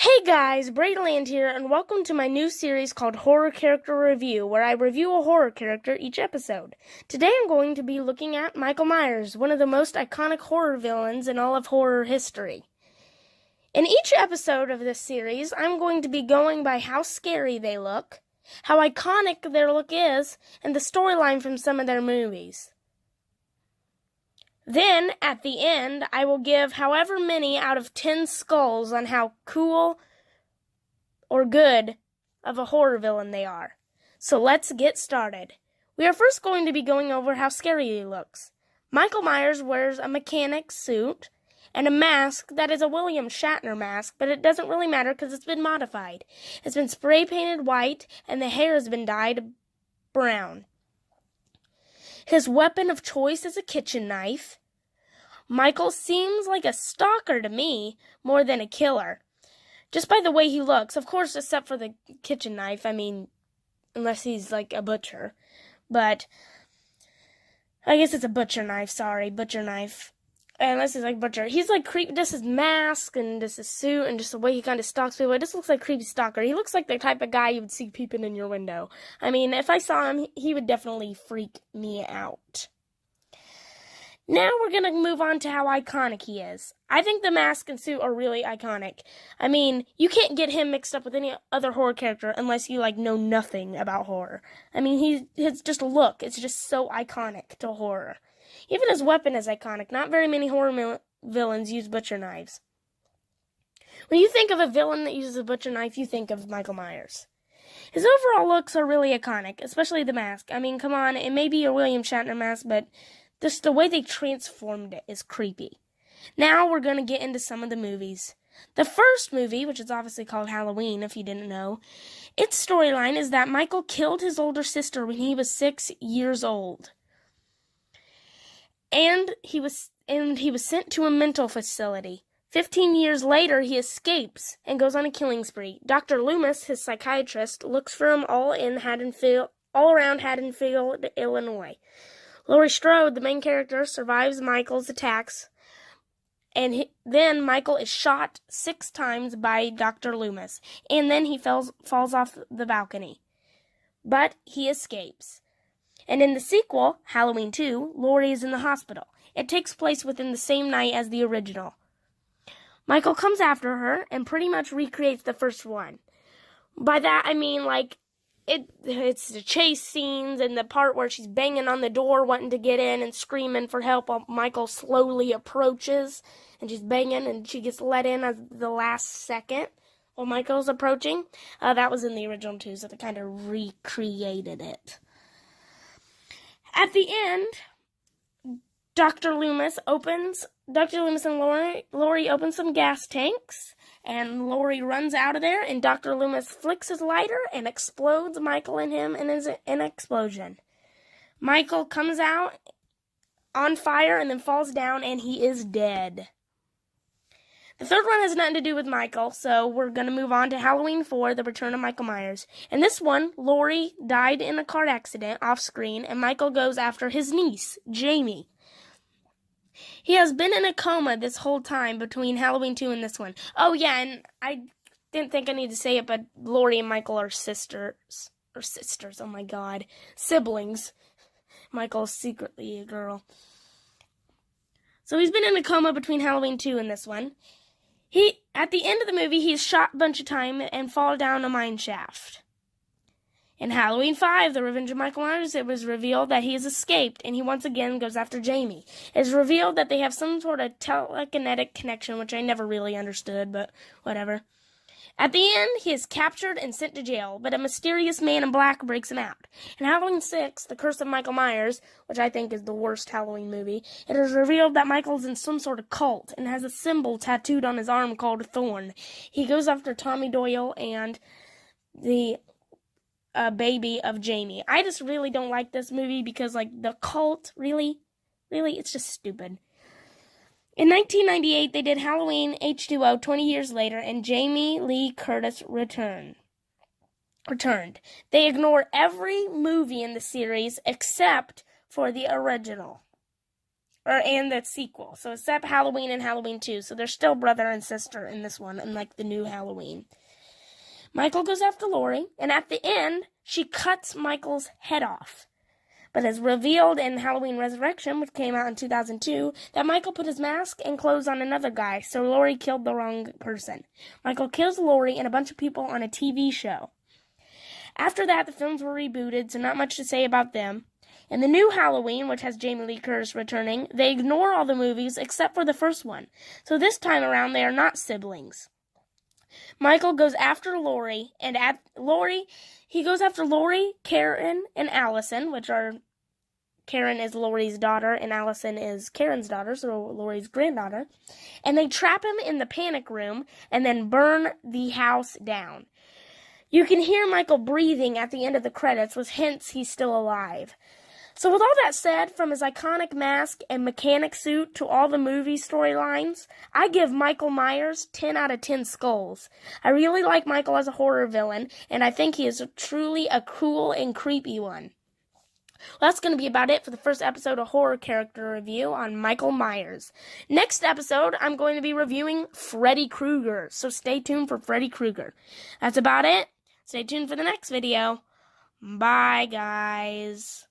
Hey guys, Braidland here, and welcome to my new series called Horror Character Review, where I review a horror character each episode. Today I'm going to be looking at Michael Myers, one of the most iconic horror villains in all of horror history. In each episode of this series, I'm going to be going by how scary they look, how iconic their look is, and the storyline from some of their movies. Then, at the end, I will give however many out of 10 skulls on how cool or good of a horror villain they are. So let's get started. We are first going to be going over how scary he looks. Michael Myers wears a mechanic suit and a mask that is a William Shatner mask, but it doesn't really matter because it's been modified. It's been spray painted white and the hair has been dyed brown. His weapon of choice is a kitchen knife. Michael seems like a stalker to me more than a killer. Just by the way he looks, of course, except for the kitchen knife. I mean, unless he's like a butcher. But I guess it's a butcher knife, butcher knife. Unless he's like butcher. He's like creepy. Just his mask and just his suit and just the way he kind of stalks people. It just looks like a creepy stalker. He looks like the type of guy you would see peeping in your window. I mean, if I saw him, he would definitely freak me out. Now we're going to move on to how iconic he is. I think the mask and suit are really iconic. I mean, you can't get him mixed up with any other horror character unless you, know nothing about horror. I mean, his just look, it's just so iconic to horror. Even his weapon is iconic. Not very many horror villains use butcher knives. When you think of a villain that uses a butcher knife, you think of Michael Myers. His overall looks are really iconic, especially the mask. I mean, come on, it may be a William Shatner mask, but just the way they transformed it is creepy. Now we're going to get into some of the movies. The first movie, which is obviously called Halloween, if you didn't know, its storyline is that Michael killed his older sister when he was 6 years old. And he was sent to a mental facility. 15 years later, he escapes and goes on a killing spree. Dr. Loomis, his psychiatrist, looks for him all around Haddonfield, Illinois. Laurie Strode, the main character, survives Michael's attacks, and then Michael is shot 6 times by Dr. Loomis, and then he falls off the balcony. But he escapes. And in the sequel, Halloween 2, Laurie is in the hospital. It takes place within the same night as the original. Michael comes after her and pretty much recreates the first one. By that, I mean, it's the chase scenes and the part where she's banging on the door wanting to get in and screaming for help while Michael slowly approaches and she's banging and she gets let in at the last second while Michael's approaching. That was in the original too, so they kind of recreated it. At the end, Dr. Loomis and Laurie open some gas tanks, and Laurie runs out of there, and Dr. Loomis flicks his lighter and explodes Michael and him in an explosion. Michael comes out on fire and then falls down, and he is dead. The third one has nothing to do with Michael, so we're going to move on to Halloween 4, The Return of Michael Myers. In this one, Laurie died in a car accident off-screen, and Michael goes after his niece, Jamie. He has been in a coma this whole time between Halloween 2 and this one. Oh, yeah, and I didn't think I needed to say it, but Laurie and Michael are sisters, oh my god, siblings. Michael's secretly a girl. So he's been in a coma between Halloween 2 and this one. At the end of the movie, he's shot a bunch of times and fall down a mine shaft. In Halloween 5, The Revenge of Michael Myers, it was revealed that he has escaped, and he once again goes after Jamie. It is revealed that they have some sort of telekinetic connection, which I never really understood, but whatever. At the end, he is captured and sent to jail, but a mysterious man in black breaks him out. In Halloween 6, The Curse of Michael Myers, which I think is the worst Halloween movie, it is revealed that Michael's in some sort of cult and has a symbol tattooed on his arm called a thorn. He goes after Tommy Doyle and the baby of Jamie. I just really don't like this movie because, the cult, really, it's just stupid. In 1998, they did Halloween H2O 20 years later, and Jamie Lee Curtis returned. They ignore every movie in the series except for the original. and the sequel. So except Halloween and Halloween 2. So they're still brother and sister in this one, unlike the new Halloween. Michael goes after Laurie, and at the end, she cuts Michael's head off. But as revealed in Halloween Resurrection, which came out in 2002, that Michael put his mask and clothes on another guy, so Laurie killed the wrong person. Michael kills Laurie and a bunch of people on a TV show. After that, the films were rebooted, so not much to say about them. In the new Halloween, which has Jamie Lee Curtis returning, they ignore all the movies except for the first one. So this time around, they are not siblings. Michael goes after Laurie, and he goes after Laurie, Karen, and Allison, Karen is Laurie's daughter, and Allison is Karen's daughter, so Laurie's granddaughter. And they trap him in the panic room, and then burn the house down. You can hear Michael breathing at the end of the credits, which hints he's still alive. So with all that said, from his iconic mask and mechanic suit to all the movie storylines, I give Michael Myers 10 out of 10 skulls. I really like Michael as a horror villain, and I think he is truly a cool and creepy one. Well, that's going to be about it for the first episode of Horror Character Review on Michael Myers. Next episode, I'm going to be reviewing Freddy Krueger, so stay tuned for Freddy Krueger. That's about it. Stay tuned for the next video. Bye, guys.